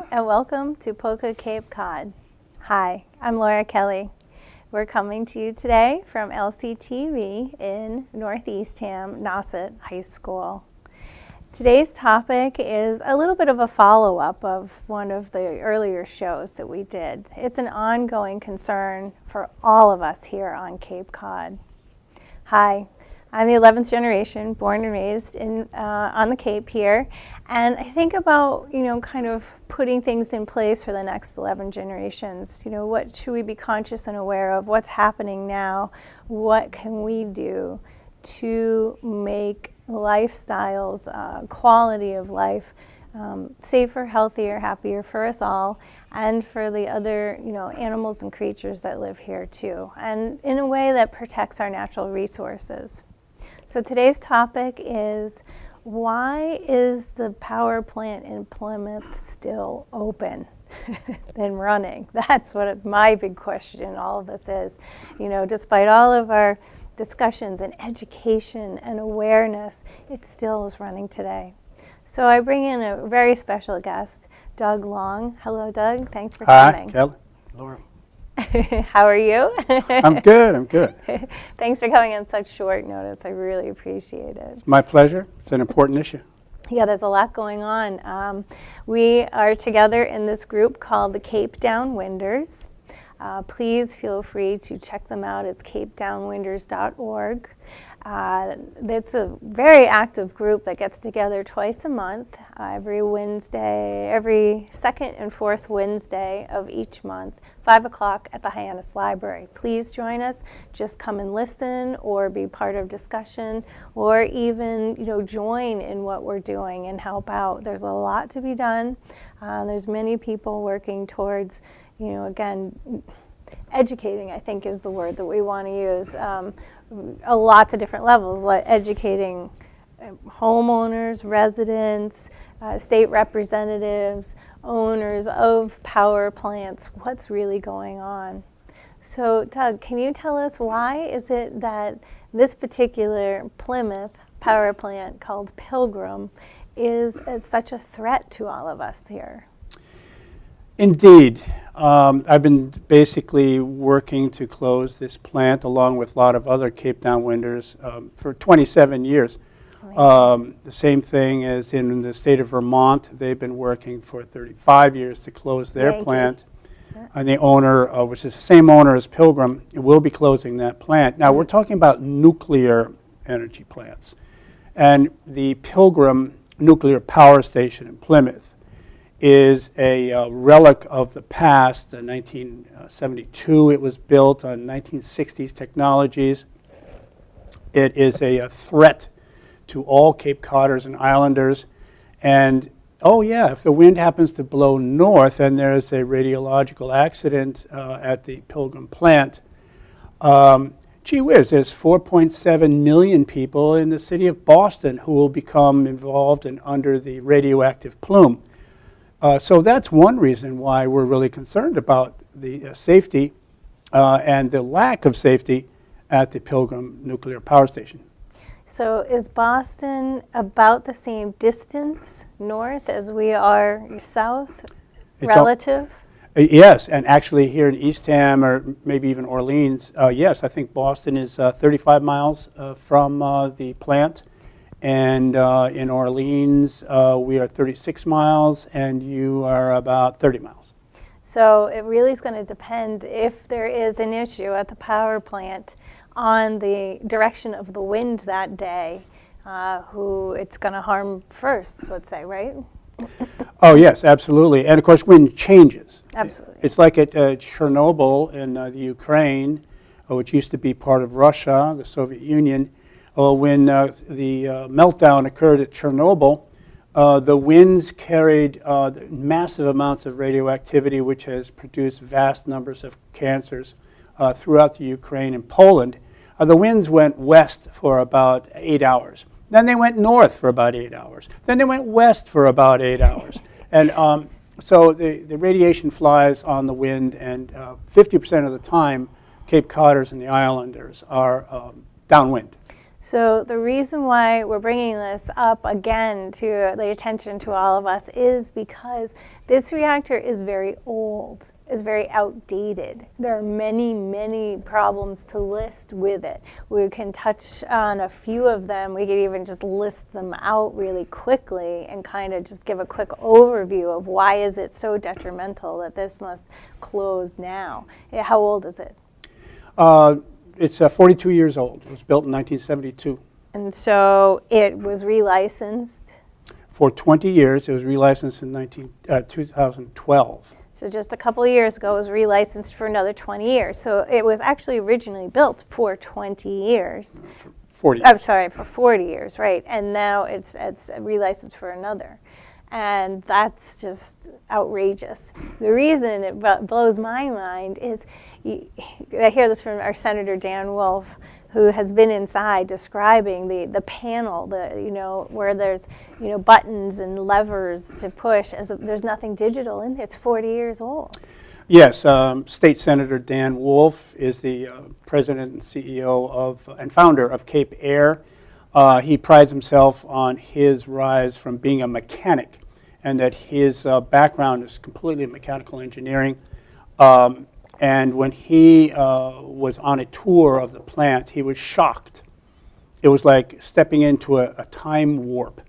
Hello and welcome to POCCA Cape Cod. Hi, I'm Laura Kelley. We're coming to you today from LCTV in Northeastham, Nauset High School. Today's topic is a little bit of a follow-up of one of the earlier shows that we did. It's an ongoing concern for all of us here on Cape Cod. Hi, I'm the 11th generation, born and raised on the Cape here, and I think about, kind of putting things in place for the next 11 generations. What should we be conscious and aware of? What's happening now? What can we do to make lifestyles, quality of life, safer, healthier, happier for us all, and for the other, animals and creatures that live here too, and in a way that protects our natural resources. So today's topic is, why is the power plant in Plymouth still open and running? That's what my big question in all of this is. Despite all of our discussions and education and awareness, it still is running today. So I bring in a very special guest, Doug Long. Hello, Doug. Thanks for coming. Hi, Kelly. Laura. How are you? I'm good. Thanks for coming on such short notice. I really appreciate it. It's my pleasure. It's an important issue. Yeah, there's a lot going on. We are together in this group called the Cape Downwinders. Please feel free to check them out. It's capedownwinders.org. It's a very active group that gets together twice a month, every second and fourth Wednesday of each month, 5 o'clock at the Hyannis Library. Please join us. Just come and listen or be part of discussion, or even join in what we're doing and help out. There's a lot to be done. There's many people working towards, again, educating, I think, is the word that we want to use. Lots of different levels, like educating homeowners, residents, state representatives, owners of power plants, what's really going on. So, Doug, can you tell us, why is it that this particular Plymouth power plant called Pilgrim is such a threat to all of us here? Indeed. I've been basically working to close this plant along with a lot of other Cape Downwinders for 27 years. The same thing as in the state of Vermont. They've been working for 35 years to close their plant. Yeah. And the owner, which is the same owner as Pilgrim, will be closing that plant. Now, we're talking about nuclear energy plants. And the Pilgrim Nuclear Power Station in Plymouth is a relic of the past. In 1972, it was built on 1960s technologies. It is a threat to all Cape Codders and Islanders. And, if the wind happens to blow north and there's a radiological accident at the Pilgrim plant, gee whiz, there's 4.7 million people in the city of Boston who will become involved and under the radioactive plume. So that's one reason why we're really concerned about the safety and the lack of safety at the Pilgrim Nuclear Power Station. So is Boston about the same distance north as we are south, relative? Yes, and actually here in Eastham, or maybe even Orleans, yes, I think Boston is 35 miles from the plant. And in Orleans, we are 36 miles, and you are about 30 miles. So it really is going to depend, if there is an issue at the power plant, on the direction of the wind that day, who it's going to harm first, let's say, right? Oh, yes, absolutely. And, of course, wind changes. Absolutely. It's like at Chernobyl in the Ukraine, which used to be part of Russia, the Soviet Union. When the meltdown occurred at Chernobyl, the winds carried massive amounts of radioactivity, which has produced vast numbers of cancers throughout the Ukraine and Poland. The winds went west for about 8 hours. Then they went north for about 8 hours. Then they went west for about 8 hours. And so the radiation flies on the wind, and 50% of the time, Cape Codders and the Islanders are downwind. So the reason why we're bringing this up again to the attention to all of us is because this reactor is very old, is very outdated. There are many, many problems to list with it. We can touch on a few of them. We could even just list them out really quickly and kind of just give a quick overview of why is it so detrimental that this must close now. How old is it? It's 42 years old. It was built in 1972. And so it was relicensed. For 20 years. It was relicensed in 2012. So just a couple of years ago, it was relicensed for another 20 years. So it was actually originally built for 20 years. 40 years. I'm sorry, for 40 years, right. And now it's relicensed for another. And that's just outrageous. The reason it blows my mind is, I hear this from our Senator Dan Wolf, who has been inside describing the panel, where there's buttons and levers to push. There's nothing digital in there. It's 40 years old. Yes, State Senator Dan Wolf is the president and CEO of and founder of Cape Air. He prides himself on his rise from being a mechanic, and that his background is completely mechanical engineering. And when he was on a tour of the plant, he was shocked. It was like stepping into a time warp.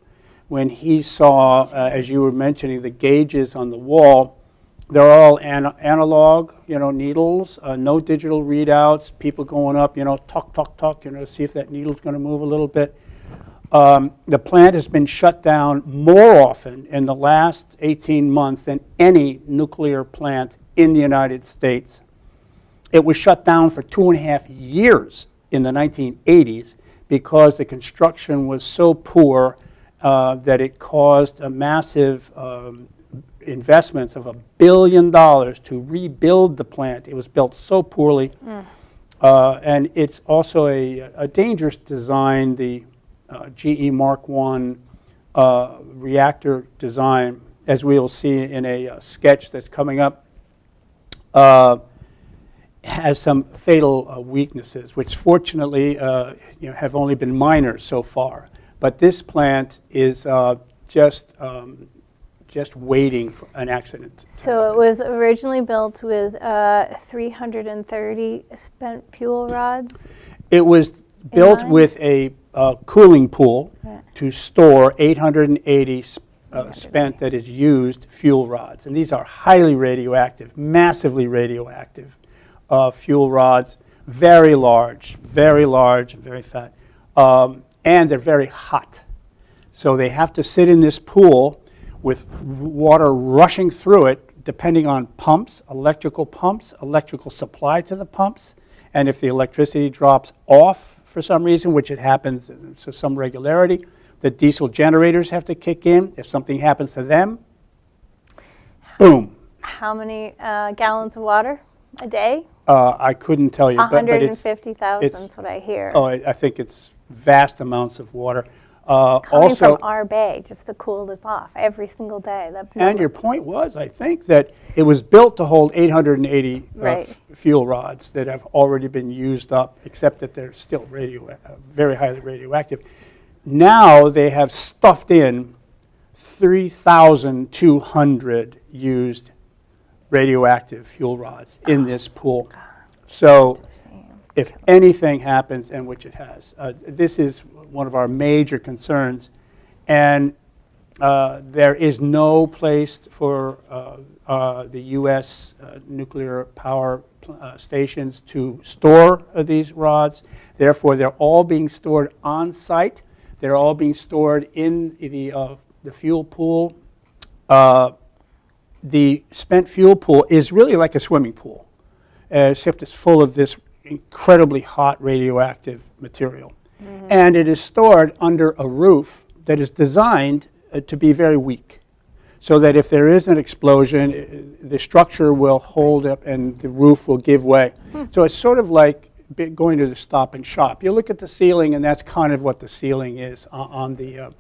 When he saw, as you were mentioning, the gauges on the wall, they're all analog, needles, no digital readouts, people going up, talk, see if that needle's going to move a little bit. The plant has been shut down more often in the last 18 months than any nuclear plant in the United States. It was shut down for 2.5 years in the 1980s because the construction was so poor that it caused a massive investments of $1 billion to rebuild the plant. It was built so poorly. And it's also a dangerous design, the GE Mark I reactor design, as we will see in a sketch that's coming up, has some fatal weaknesses, which fortunately have only been minor so far. But this plant is just waiting for an accident. So it was originally built with 330 spent fuel rods? It was built with a cooling pool to store 880 spent that is used fuel rods. And these are highly radioactive, massively radioactive fuel rods, very large, very fat, and they're very hot. So they have to sit in this pool with water rushing through it, depending on electrical supply to the pumps, and if the electricity drops off for some reason, which it happens to some regularity, the diesel generators have to kick in. If something happens to them, boom. How many gallons of water a day? I couldn't tell you. 150,000 is what I hear. Oh, I think it's vast amounts of water. Coming also, from our bay, just to cool this off every single day. And your point was, I think, that it was built to hold 880 fuel rods that have already been used up, except that they're still very highly radioactive. Now they have stuffed in 3,200 used radioactive fuel rods in this pool. So if anything happens, and which it has, this is one of our major concerns, and there is no place for the U.S. nuclear power stations to store these rods. Therefore, they're all being stored on site. They're all being stored in the fuel pool. The spent fuel pool is really like a swimming pool, except it's full of this incredibly hot radioactive material. Mm-hmm. And it is stored under a roof that is designed to be very weak, so that if there is an explosion, the structure will hold up and the roof will give way. So it's sort of like going to the Stop and Shop. You look at the ceiling, and that's kind of what the ceiling is on the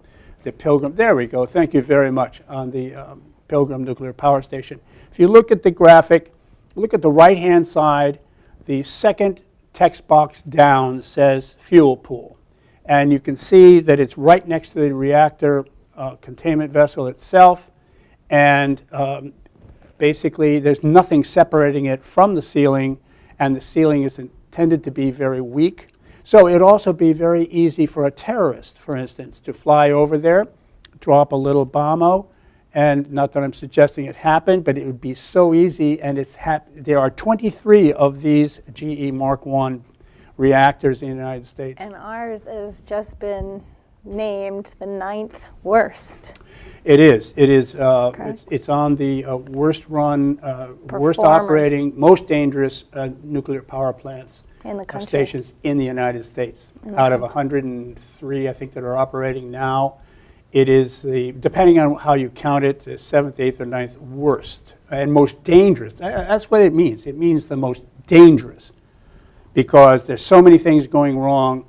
Pilgrim. There we go. Thank you very much. On the Pilgrim Nuclear Power Station. If you look at the graphic, look at the right-hand side, the second text box down says fuel pool. And you can see that it's right next to the reactor containment vessel itself. And basically, there's nothing separating it from the ceiling, and the ceiling is intended to be very weak. So it'd also be very easy for a terrorist, for instance, to fly over there, drop a little bomb-o, and not that I'm suggesting it happened, but it would be so easy, and there are 23 of these GE Mark I reactors in the United States. And ours has just been named the 9th worst. It is. It is. Correct. It's on the worst run, worst operating, most dangerous nuclear power plants In the country. stations in the United States. Out of 103, I think, that are operating now, it is depending on how you count it, the 7th, 8th, or 9th worst and most dangerous. That's what it means. It means the most dangerous, because there's so many things going wrong.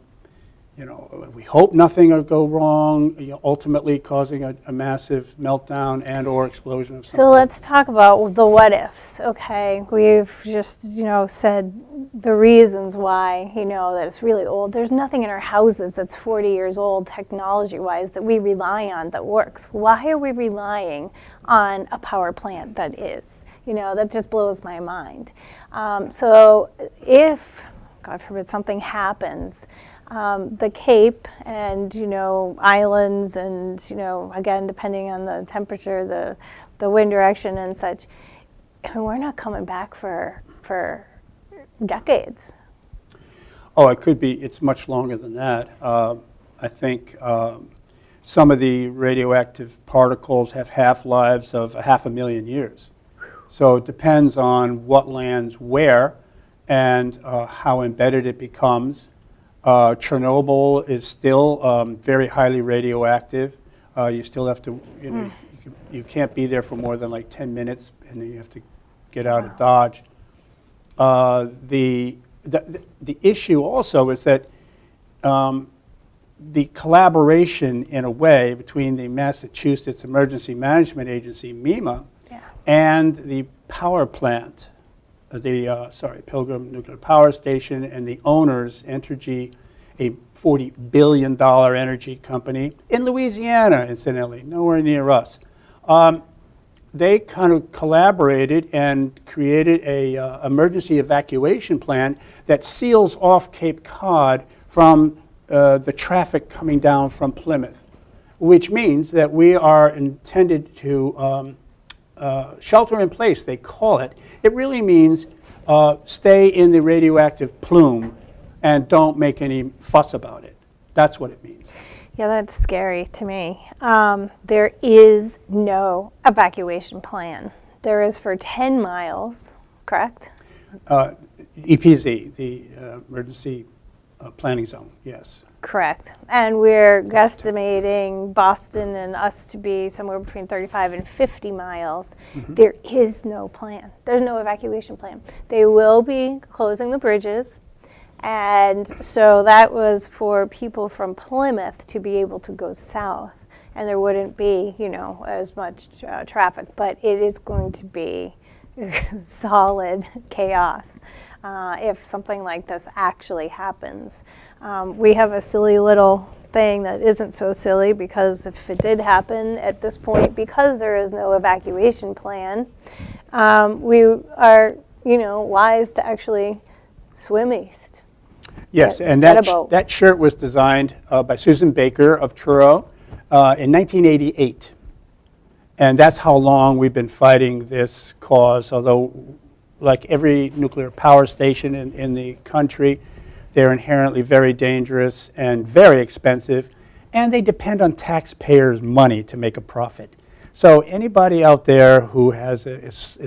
You know, we hope nothing will go wrong, ultimately causing a massive meltdown and/or explosion of something. So let's talk about the what ifs. Okay, we've just said the reasons why that it's really old. There's nothing in our houses that's 40 years old technology-wise that we rely on that works. Why are we relying on a power plant that is? That just blows my mind. So if, God forbid, something happens, the Cape and islands and again, depending on the temperature, the wind direction and such, we're not coming back for decades. Oh, it could be. It's much longer than that. I think some of the radioactive particles have half-lives of 500,000 years. So it depends on what lands where and how embedded it becomes. Chernobyl is still very highly radioactive. You still have to, you can't be there for more than like 10 minutes, and then you have to get out of Dodge. The issue also is that the collaboration, in a way, between the Massachusetts Emergency Management Agency, MEMA, and the power plant, Pilgrim Nuclear Power Station, and the owners, Entergy, a $40 billion energy company in Louisiana, incidentally, nowhere near us. They kind of collaborated and created a emergency evacuation plan that seals off Cape Cod from the traffic coming down from Plymouth, which means that we are intended to shelter in place, they call it. It really means stay in the radioactive plume and don't make any fuss about it. That's what it means. Yeah, that's scary to me. There is no evacuation plan. There is for 10 miles, correct? EPZ, the Emergency Planning Zone, yes. Correct. And we're guesstimating Boston and us to be somewhere between 35 and 50 miles. Mm-hmm. There is no plan. There's no evacuation plan. They will be closing the bridges. And so that was for people from Plymouth to be able to go south. And there wouldn't be, as much traffic. But it is going to be solid chaos if something like this actually happens. We have a silly little thing that isn't so silly, because if it did happen at this point, because there is no evacuation plan, we are, wise to actually swim east. Yes, and that shirt was designed by Susan Baker of Truro in 1988. And that's how long we've been fighting this cause, although like every nuclear power station in the country, they're inherently very dangerous and very expensive, and they depend on taxpayers' money to make a profit. So anybody out there who is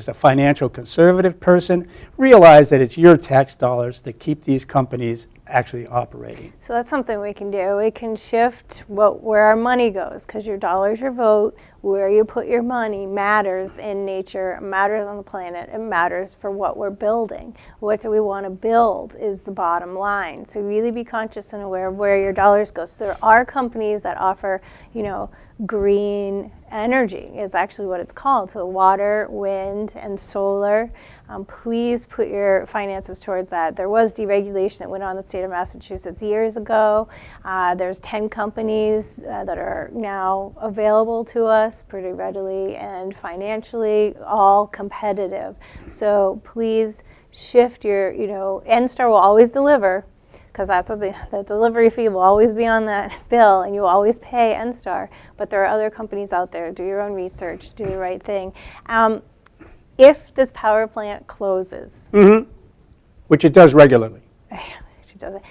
a financial conservative person, realize that it's your tax dollars that keep these companies actually operating. So that's something we can do. We can shift where our money goes, because your dollar's your vote. Where you put your money matters in nature, matters on the planet, it matters for what we're building. What do we want to build is the bottom line. So really be conscious and aware of where your dollars go. So there are companies that offer, green energy is actually what it's called. So water, wind, and solar. Please put your finances towards that. There was deregulation that went on in the state of Massachusetts years ago. There's 10 companies that are now available to us pretty readily and financially, all competitive. So please shift your, NSTAR will always deliver, because that's what the delivery fee will always be on that bill, and you will always pay NSTAR. But there are other companies out there. Do your own research. Do the right thing. If this power plant closes, which it does regularly, do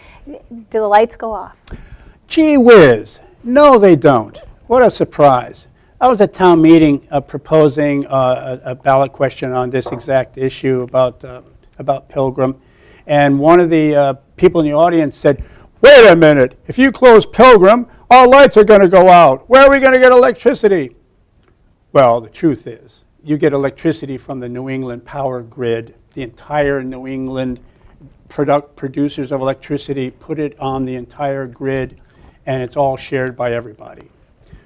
the lights go off? Gee whiz, no they don't. What a surprise. I was at town meeting proposing a ballot question on this exact issue about Pilgrim, and one of the people in the audience said, wait a minute, if you close Pilgrim, our lights are going to go out. Where are we going to get electricity? Well, the truth is, you get electricity from the New England power grid. The entire New England producers of electricity put it on the entire grid, and it's all shared by everybody.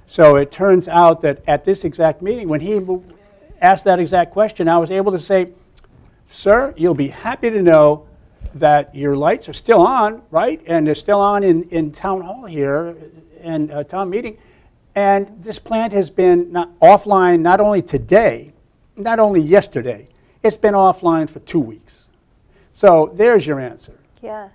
So it turns out that at this exact meeting, when he asked that exact question, I was able to say, sir, you'll be happy to know that your lights are still on, right? And they're still on in town hall here and town meeting. And this plant has been offline not only today, not only yesterday, it's been offline for 2 weeks. So there's your answer. Yeah.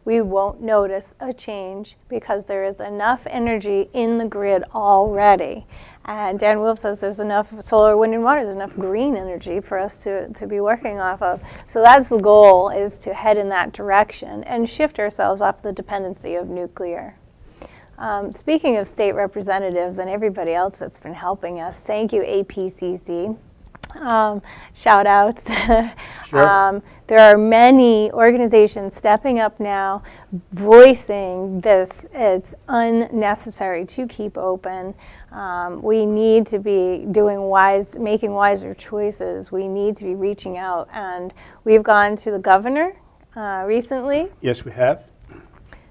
We won't notice a change because there is enough energy in the grid already. And Dan Wolf says there's enough solar, wind, and water, there's enough green energy for us to be working off of. So that's the goal, is to head in that direction and shift ourselves off the dependency of nuclear. Speaking of state representatives and everybody else that's been helping us, thank you, APCC. Shout outs. Sure. There are many organizations stepping up now, voicing this. It's unnecessary to keep open. We need to be making wiser choices. We need to be reaching out, and we've gone to the governor recently. Yes, we have.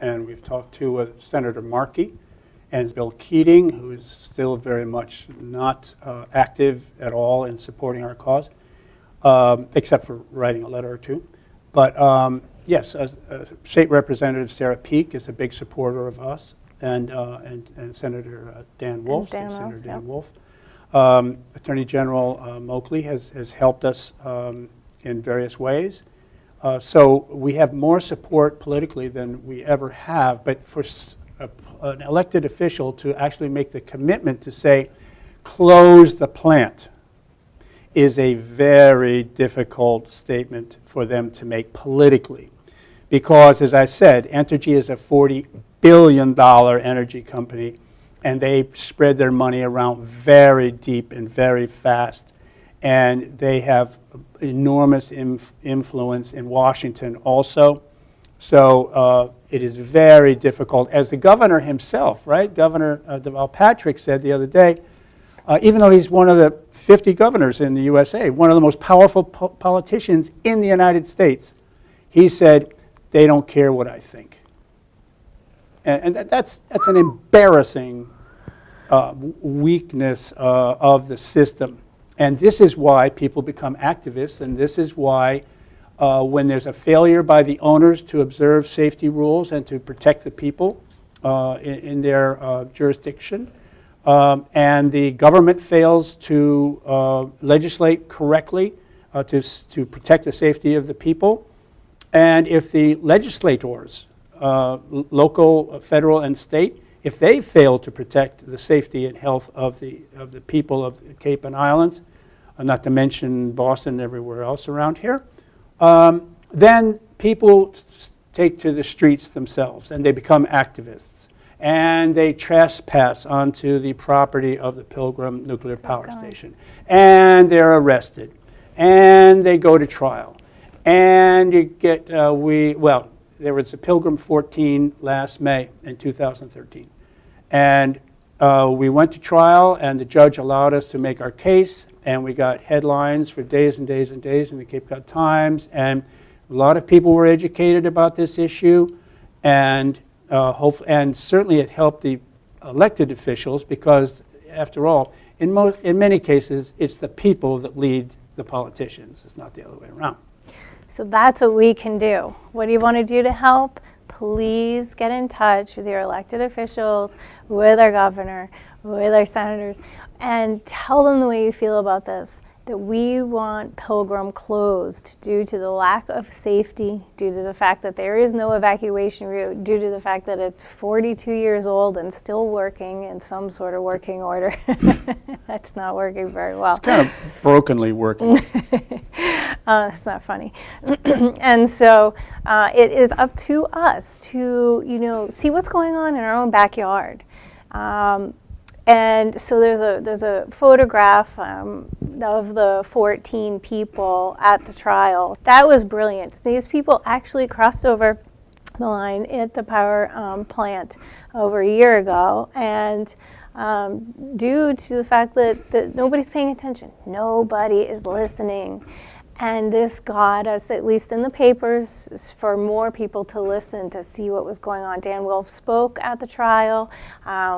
And we've talked to Senator Markey and Bill Keating, who is still very much not active at all in supporting our cause, except for writing a letter or two. But yes, State Representative Sarah Peake is a big supporter of us, and Senator Dan Wolf, Senator Dan Wolf. Attorney General Moakley has helped us in various ways. So we have more support politically than we ever have, but for an elected official to actually make the commitment to say, close the plant, is a very difficult statement for them to make politically. Because, as I said, Entergy is a $40 billion energy company, and they spread their money around very deep and very fast. And they have enormous influence in Washington also. So it is very difficult. As the governor himself, right, Governor Deval Patrick said the other day, even though he's one of the 50 governors in the USA, one of the most powerful politicians in the United States, he said, they don't care what I think. And that's an embarrassing weakness of the system. And this is why people become activists, and this is why when there's a failure by the owners to observe safety rules and to protect the people in their jurisdiction, and the government fails to legislate correctly to protect the safety of the people, and if the legislators, local, federal, and state, if they fail to protect the safety and health of the people of the Cape and Islands, not to mention Boston and everywhere else around here, then people take to the streets themselves and they become activists. And they trespass onto the property of the Pilgrim Nuclear Power Station. And they're arrested. And they go to trial. And you get, there was a Pilgrim 14 last May in 2013. And we went to trial, and the judge allowed us to make our case, and we got headlines for days and days and days in the Cape Cod Times, and a lot of people were educated about this issue, and certainly it helped the elected officials because, after all, in many cases, it's the people that lead the politicians. It's not the other way around. So that's what we can do. What do you want to do to help? Please get in touch with your elected officials, with our governor, with our senators, and tell them the way you feel about this, that we want Pilgrim closed due to the lack of safety, due to the fact that there is no evacuation route, due to the fact that it's 42 years old and still working in some sort of working order. That's not working very well. It's kind of brokenly working. It's not funny. And so it is up to us to, see what's going on in our own backyard. And so there's a photograph of the 14 people at the trial. That was brilliant. These people actually crossed over the line at the power plant over a year ago, and due to the fact that nobody's paying attention, nobody is listening. And this got us, at least in the papers, for more people to listen, to see what was going on. Dan Wolf spoke at the trial.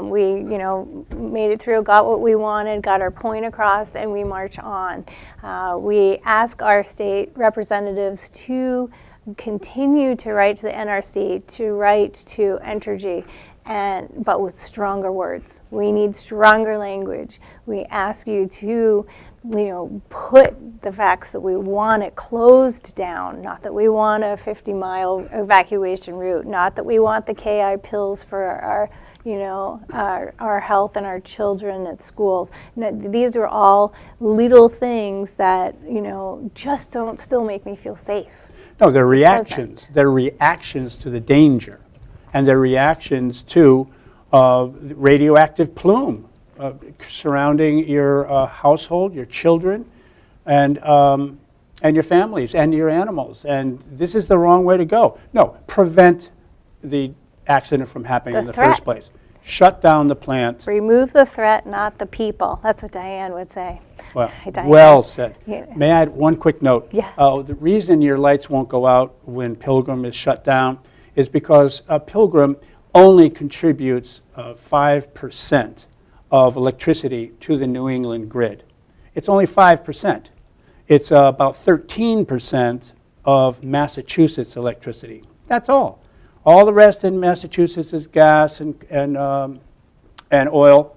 We, made it through, got what we wanted, got our point across, and we march on. We ask our state representatives to continue to write to the NRC, to write to Entergy, but with stronger words. We need stronger language. We ask you to put the facts that we want it closed down, not that we want a 50-mile evacuation route, not that we want the KI pills for our health and our children at schools. These are all little things that, just don't still make me feel safe. No, they're reactions. They're reactions to the danger, and they're reactions to radioactive plume surrounding your household, your children, and your families and your animals. And this is the wrong way to go. No, prevent the accident from happening in the first place. Shut down the plant. Remove the threat, not the people. That's what Diane would say. Well, Diane. Well said. Yeah. May I add one quick note? Yeah. The reason your lights won't go out when Pilgrim is shut down is because Pilgrim only contributes 5% of electricity to the New England grid. It's only 5%. It's about 13% of Massachusetts electricity. That's all. All the rest in Massachusetts is gas and oil,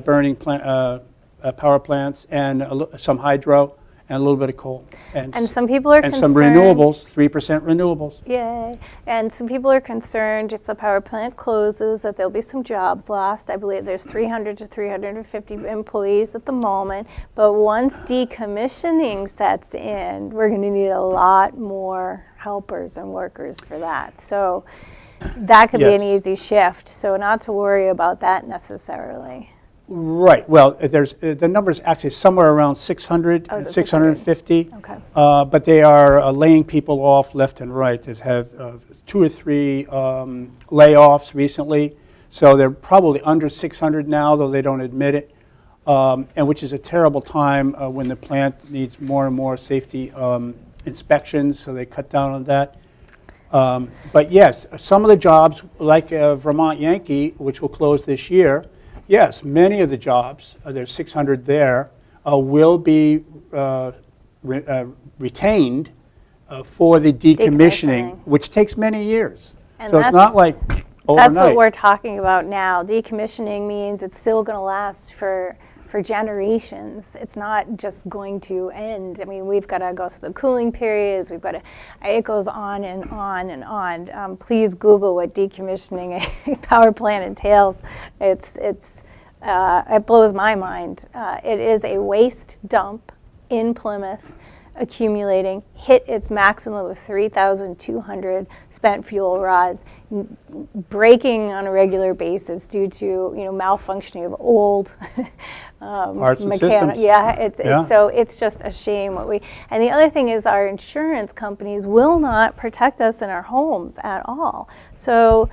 burning power plants, and some hydro, and a little bit of coal. And some people are concerned. And some renewables, 3% renewables. Yay. And some people are concerned if the power plant closes that there'll be some jobs lost. I believe there's 300 to 350 employees at the moment. But once decommissioning sets in, we're going to need a lot more helpers and workers for that. So that could be an easy shift. So not to worry about that necessarily. Right. Well, there's the number's actually somewhere around 600, 650. Okay. But they are laying people off left and right. They've had 2 or 3 layoffs recently. So they're probably under 600 now, though they don't admit it, and which is a terrible time when the plant needs more and more safety inspections, so they cut down on that. But yes, some of the jobs, like Vermont Yankee, which will close this year, yes, many of the jobs, there's 600 there, will be retained for the decommissioning, which takes many years. And so it's not like overnight. That's what we're talking about now. Decommissioning means it's still going to last for generations. It's not just going to end. I mean, we've got to go through the cooling periods. It goes on and on and on. Please Google what decommissioning a power plant entails. It blows my mind. It is a waste dump in Plymouth, accumulating, hit its maximum of 3,200 spent fuel rods, breaking on a regular basis due to malfunctioning of old parts and systems. So it's just a shame and the other thing is our insurance companies will not protect us in our homes at all. So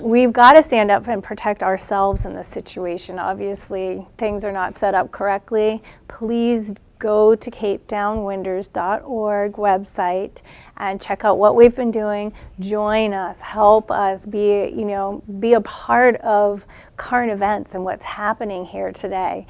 we've got to stand up and protect ourselves in this situation. Obviously, things are not set up correctly. Please go to capedownwinders.org website and check out what we've been doing. Join us, help us, be a part of current events and what's happening here today.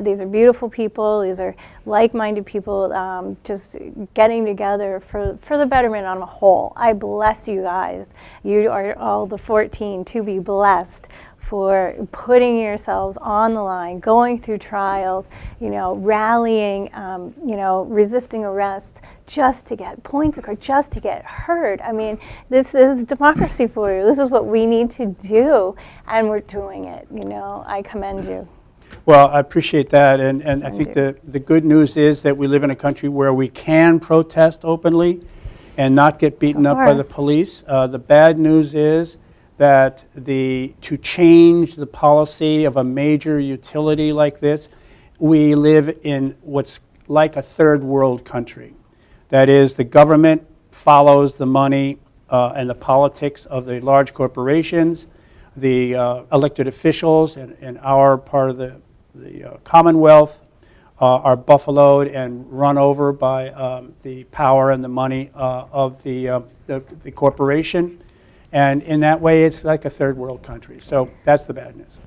These are beautiful people. These are like-minded people just getting together for the betterment on a whole. I bless you guys. You are all the 14 to be blessed for putting yourselves on the line, going through trials, rallying, resisting arrest just to get points across, just to get heard. I mean, this is democracy for you. This is what we need to do, and we're doing it. I commend you. Well, I appreciate that, and I think the good news is that we live in a country where we can protest openly and not get beaten up by the police. The bad news is that to change the policy of a major utility like this, we live in what's like a third world country. That is, the government follows the money and the politics of the large corporations. The elected officials in our part of the Commonwealth are buffaloed and run over by the power and the money of the corporation. And in that way, it's like a third world country. So that's the bad news.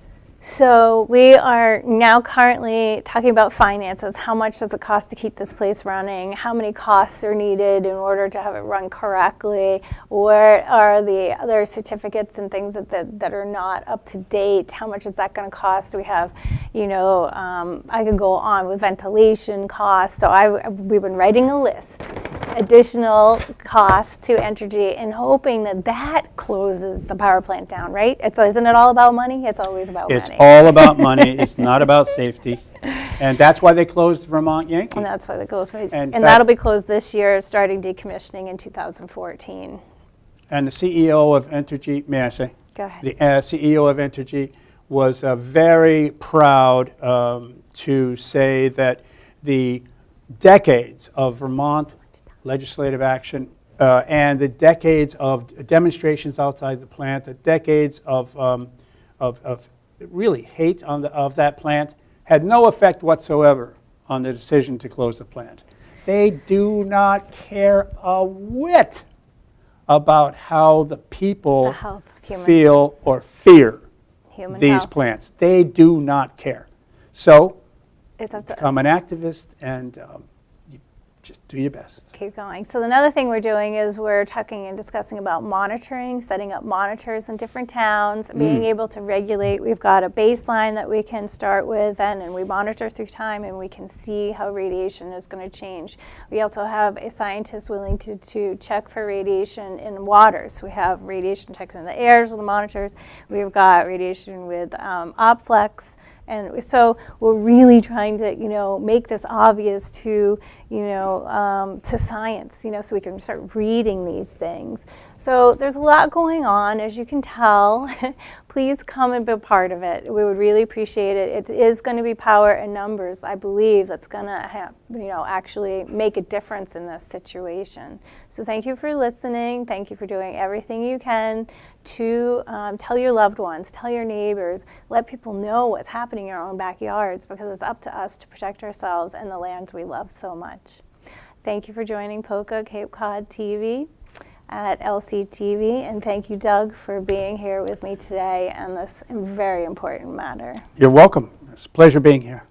So we are now currently talking about finances. How much does it cost to keep this place running? How many costs are needed in order to have it run correctly? What are the other certificates and things that are not up to date? How much is that going to cost? We have, I could go on with ventilation costs. So we've been writing a list. Additional costs to Entergy and hoping that closes the power plant down, right? Isn't it all about money? It's always about money. It's all about money. It's not about safety. And that's why they closed Vermont Yankee. And that's why they closed. And that'll be closed this year, starting decommissioning in 2014. And the CEO of Entergy, may I say? Go ahead. The CEO of Entergy was very proud to say that the decades of Vermont legislative action and the decades of demonstrations outside the plant, the decades of really hate of that plant had no effect whatsoever on the decision to close the plant. They do not care a whit about how the people feel or fear these plants. They do not care. So it's up to become an activist and just do your best. Keep going. So another thing we're doing is we're talking and discussing about monitoring, setting up monitors in different towns, being able to regulate. We've got a baseline that we can start with and we monitor through time and we can see how radiation is going to change. We also have a scientist willing to check for radiation in waters. We have radiation checks in the airs with the monitors. We've got radiation with OpFlex. And so we're really trying to, make this obvious to, to science, so we can start reading these things. So there's a lot going on, as you can tell. Please come and be a part of it. We would really appreciate it. It is going to be power in numbers, I believe, that's going to, actually make a difference in this situation. So thank you for listening. Thank you for doing everything you can to tell your loved ones, tell your neighbors, let people know what's happening in our own backyards, because it's up to us to protect ourselves and the land we love so much. Thank you for joining POCCA Cape Cod TV at LCTV, and thank you, Doug, for being here with me today on this very important matter. You're welcome. It's a pleasure being here.